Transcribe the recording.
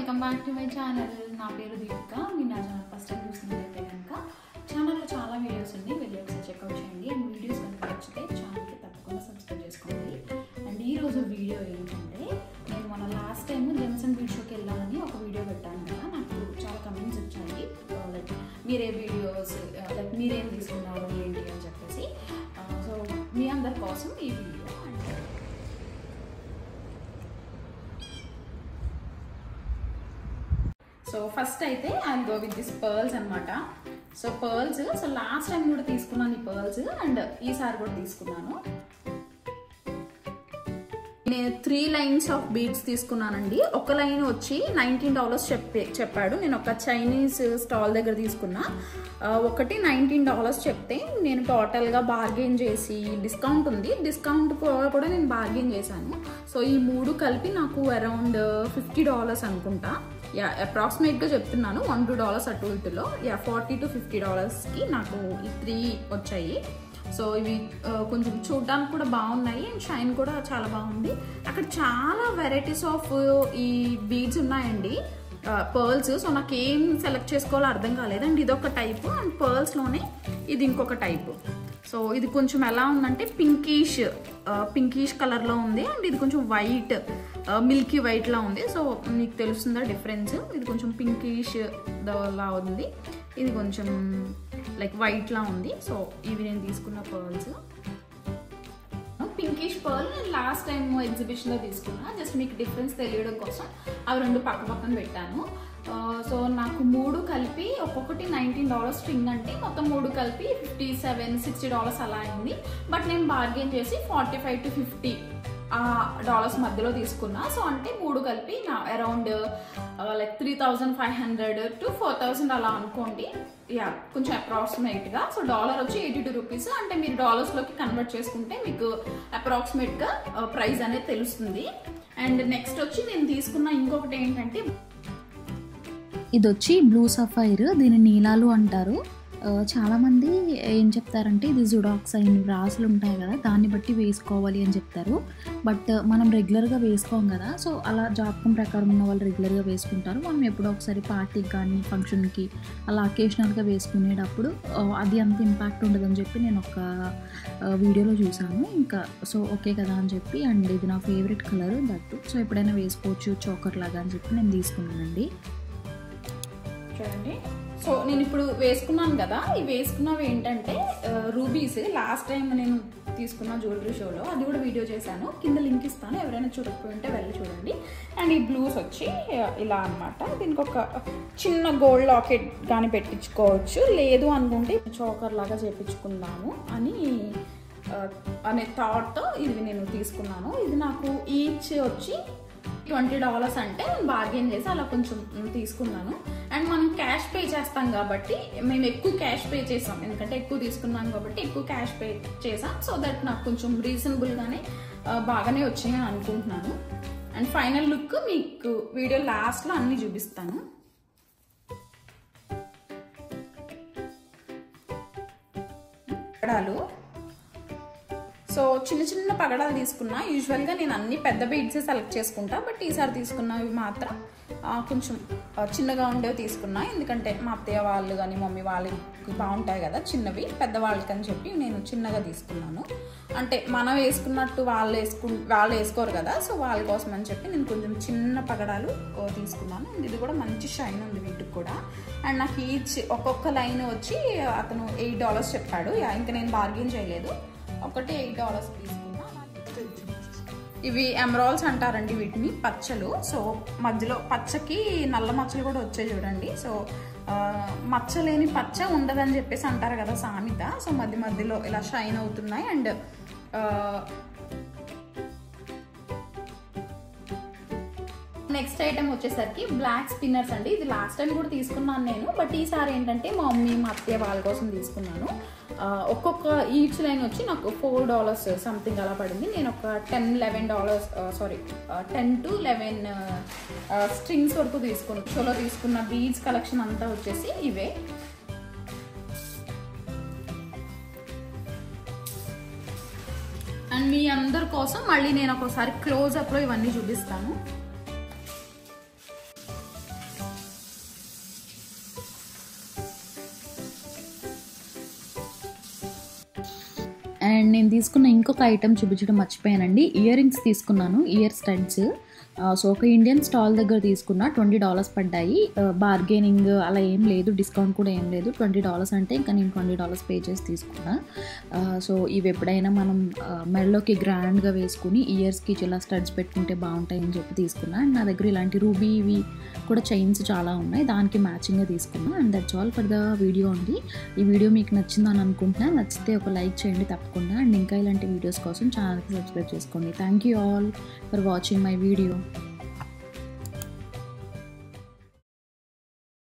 Welcome back to my channel. నా పేరు దీపిక. మీరు నా ఛానల్ ఫస్ట్ టైం చూసినట్లయితే కనుక ఛానల్లో చాలా వీడియోస్ ఉన్నాయి, వెళ్ళి ఒకసారి చెక్అవుట్ చేయండి. అండ్ వీడియోస్ కనుక నచ్చితే ఛానల్కి తప్పకుండా సబ్స్క్రైబ్ చేసుకోండి. అండ్ ఈరోజు వీడియో ఏంటంటే, నేను మన last time gems and bead షోకి వెళ్ళాలని ఒక వీడియో పెట్టాను కదా. నాకు చాలా కమెంట్స్ వచ్చాయి, లైక్ మీరే వీడియోస్ లైక్ మీరేం తీసుకున్నారు ఏంటి అని చెప్పేసి. సో మీ అందరి కోసం ఈ వీడియో. సో ఫస్ట్ అయితే I'll go with this pearls అనమాట. So pearls, so last time కూడా తీసుకున్నాను ఈ పర్ల్స్, అండ్ ఈసారి కూడా తీసుకున్నాను. నేను 3 లైన్స్ ఆఫ్ బీడ్స్ తీసుకున్నానండి. ఒక లైన్ వచ్చి $19 చెప్పాడు. నేను ఒక చైనీస్ స్టాల్ దగ్గర తీసుకున్నా. ఒకటి $19 చెప్తే నేను టోటల్గా బార్గెన్ చేసి, డిస్కౌంట్ ఉంది, డిస్కౌంట్ కూడా నేను బార్గెన్ చేశాను. సో ఈ 3 కలిపి నాకు అరౌండ్ $50 అనుకుంటా. అప్రాక్సిమేట్గా చెప్తున్నాను, $1-2 అటు ఇటులో. $40 to $50కి నాకు ఈ 3 వచ్చాయి. సో ఇవి కొంచెం చూడడానికి కూడా బాగున్నాయి, అండ్ షైన్ కూడా చాలా బాగుంది. అక్కడ చాలా వెరైటీస్ ఆఫ్ ఈ బీడ్స్ ఉన్నాయండి, పర్ల్స్. సో నాకు ఏం సెలెక్ట్ చేసుకోవాలో అర్థం కాలేదు. అండ్ ఇది ఒక టైపు, అండ్ పర్ల్స్లోనే ఇది ఇంకొక టైపు. సో ఇది కొంచెం ఎలా ఉందంటే పింకిష్ కలర్లో ఉంది, అండ్ ఇది కొంచెం వైట్, మిల్కీ వైట్లా ఉంది. సో మీకు తెలుస్తుందా డిఫరెన్స్? ఇది కొంచెం పింకిష్ లా ఉంది, ఇది కొంచెం లైక్ వైట్లా ఉంది. సో ఇవి నేను తీసుకున్న పర్ల్స్. పింకిష్ పర్ల్ నేను లాస్ట్ టైం ఎగ్జిబిషన్లో తీసుకున్నా. జస్ట్ మీకు డిఫరెన్స్ తెలియడం కోసం అవి 2 పక్క పక్కన పెట్టాను. సో నాకు 3 కలిపి ఒక్కొక్కటి $19 స్ట్రింగ్, అంటే మొత్తం 3 కలిపి $57-60 అలా అయింది. బట్ నేను బార్గెన్ చేసి $45 to $50 మధ్యలో తీసుకున్నా. సో అంటే 3 కలిపి నా అరౌండ్ లైక్ $3,500 to $4,000 అలా అనుకోండి. కొంచెం అప్రాక్సిమేట్గా. సో డాలర్ వచ్చి $82, అంటే మీరు డాలర్స్లోకి కన్వర్ట్ చేసుకుంటే మీకు అప్రాక్సిమేట్గా ప్రైస్ అనేది తెలుస్తుంది. అండ్ నెక్స్ట్ వచ్చి నేను తీసుకున్న ఇంకొకటి ఏంటంటే, ఇది వచ్చి బ్లూ సఫైర్, దీని నీలాలు అంటారు. చాలామంది ఏం చెప్తారంటే ఇది జుడాక్సైన్ రాసులు ఉంటాయి కదా, దాన్ని బట్టి వేసుకోవాలి అని చెప్తారు. బట్ మనం రెగ్యులర్గా వేసుకోం కదా. సో అలా జాతకం ప్రకారం ఉన్న వాళ్ళు రెగ్యులర్గా వేసుకుంటారు. మనం ఎప్పుడో ఒకసారి పార్టీకి కానీ ఫంక్షన్కి అలా అకేషనల్గా వేసుకునేటప్పుడు అది అంత ఇంపాక్ట్ ఉండదని చెప్పి నేను ఒక వీడియోలో చూసాను. ఇంకా సో ఓకే కదా అని చెప్పి, అండ్ ఇది నా ఫేవరెట్ కలర్ దట్టు. సో ఎప్పుడైనా వేసుకోవచ్చు చోకర్ లాగా అని చెప్పి నేను తీసుకున్నానండి. చూడండి, సో నేను ఇప్పుడు వేసుకున్నాను కదా. ఈ వేసుకున్నవి ఏంటంటే రూబీస్. లాస్ట్ టైం నేను తీసుకున్న జ్యువెలరీ షోలో అది కూడా వీడియో చేశాను, కింద లింక్ ఇస్తాను, ఎవరైనా చూడకపోయి ఉంటే వెళ్ళి చూడండి. అండ్ ఈ బ్లూస్ వచ్చి ఇలా అనమాట. దీనికి ఒక చిన్న గోల్డ్ లాకెట్ కానీ పెట్టించుకోవచ్చు, లేదు అనుకుంటే చోకర్ లాగా చేపించుకుందాము అనే థాట్తో ఇది నేను తీసుకున్నాను. ఇది నాకు ఈచ్ వచ్చి $20 అంటే నేను బార్గెన్ చేసి అలా కొంచెం తీసుకున్నాను. అండ్ మనం క్యాష్ పే చేస్తాం కాబట్టి, మేము ఎక్కువ క్యాష్ పే చేసాం, ఎందుకంటే ఎక్కువ తీసుకున్నాం కాబట్టి ఎక్కువ క్యాష్ పే చేసాం. సో దట్ నాకు కొంచెం రీజనబుల్గానే బాగానే వచ్చాయని అనుకుంటున్నాను. అండ్ ఫైనల్ లుక్ మీకు వీడియో లాస్ట్లో అన్నీ చూపిస్తాను. పగడాలు, సో చిన్న చిన్న పగడాలు తీసుకున్నా. యూజువల్గా నేను అన్ని పెద్ద బీడ్స్ సెలెక్ట్ చేసుకుంటా, బట్ ఈసారి తీసుకున్నవి మాత్రం కొంచెం చిన్నగా ఉండేవి తీసుకున్నా. ఎందుకంటే మా అత్తయ్య వాళ్ళు కానీ మమ్మీ వాళ్ళకి బాగుంటాయి కదా చిన్నవి, పెద్దవాళ్ళకి అని చెప్పి నేను చిన్నగా తీసుకున్నాను. అంటే మనం వేసుకున్నట్టు వాళ్ళు వేసుకోరు కదా, సో వాళ్ళ కోసం అని చెప్పి నేను కొంచెం చిన్న పగడాలు తీసుకున్నాను. అండ్ ఇది కూడా మంచి షైన్ ఉంది వీటికి కూడా. అండ్ నాకు ఈచ్ ఒక్కొక్క లైన్ వచ్చి అతను $8 చెప్పాడు. ఇంకా నేను బార్గెన్ చేయలేదు, ఒకటి $8 తీసుకున్నా. ఇవి ఎమరాల్డ్స్ అంటారండి వీటిని, పచ్చలు. సో మధ్యలో పచ్చకి నల్ల మచ్చలు కూడా వచ్చాయి చూడండి. సో మచ్చ లేని పచ్చ ఉండదని చెప్పేసి అంటారు కదా సామెత. సో మధ్యలో ఇలా షైన్ అవుతున్నాయి. అండ్ నెక్స్ట్ ఐటమ్ వచ్చేసరికి బ్లాక్ స్పిన్నర్స్ అండి. ఇది లాస్ట్ టైం కూడా తీసుకున్నాను నేను, బట్ ఈసారి ఏంటంటే మా మమ్మీ మా అత్తయ్య వాళ్ళ కోసం తీసుకున్నాను. ఒక్కొక్క ఈచ్ లైన్ వచ్చి నాకు $4 సంథింగ్ అలా పడింది. నేను ఒక $10 to 11 స్ట్రింగ్స్ వరకు తీసుకున్నాను. షోలో తీసుకున్న బీడ్స్ కలెక్షన్ అంతా వచ్చేసి ఇవే. అండ్ మీ అందరి కోసం మళ్ళీ నేను ఒకసారి క్లోజ్అప్లో ఇవన్నీ చూపిస్తాను. అండ్ నేను తీసుకున్న ఇంకొక ఐటెం చూపించడం మర్చిపోయానండి. ఇయర్ రింగ్స్ తీసుకున్నాను, ఇయర్ స్టడ్స్. సో ఒక ఇండియన్ స్టాల్ దగ్గర తీసుకున్న $20 పడ్డాయి. బార్గెనింగ్ అలా ఏం లేదు, డిస్కౌంట్ కూడా ఏం లేదు. $20 అంటే ఇంకా నేను $20 పే చేసి తీసుకున్నా. సో ఇవి ఎప్పుడైనా మనం మెడలోకి గ్రాండ్గా వేసుకుని ఇయర్స్కి ఇలా స్టడ్స్ పెట్టుకుంటే బాగుంటాయని చెప్పి తీసుకున్నా. అండ్ నా దగ్గర ఇలాంటి రూబీ ఇవి కూడా చైన్స్ చాలా ఉన్నాయి, దానికి మ్యాచింగ్గా తీసుకున్నా. And that's all for the video అండి. ఈ వీడియో మీకు నచ్చిందని అనుకుంటున్నా. నచ్చితే ఒక లైక్ చేయండి తప్పకుండా. అండ్ ఇంకా ఇలాంటి వీడియోస్ కోసం ఛానల్కి సబ్స్క్రైబ్ చేసుకోండి. Thank you all for watching my video.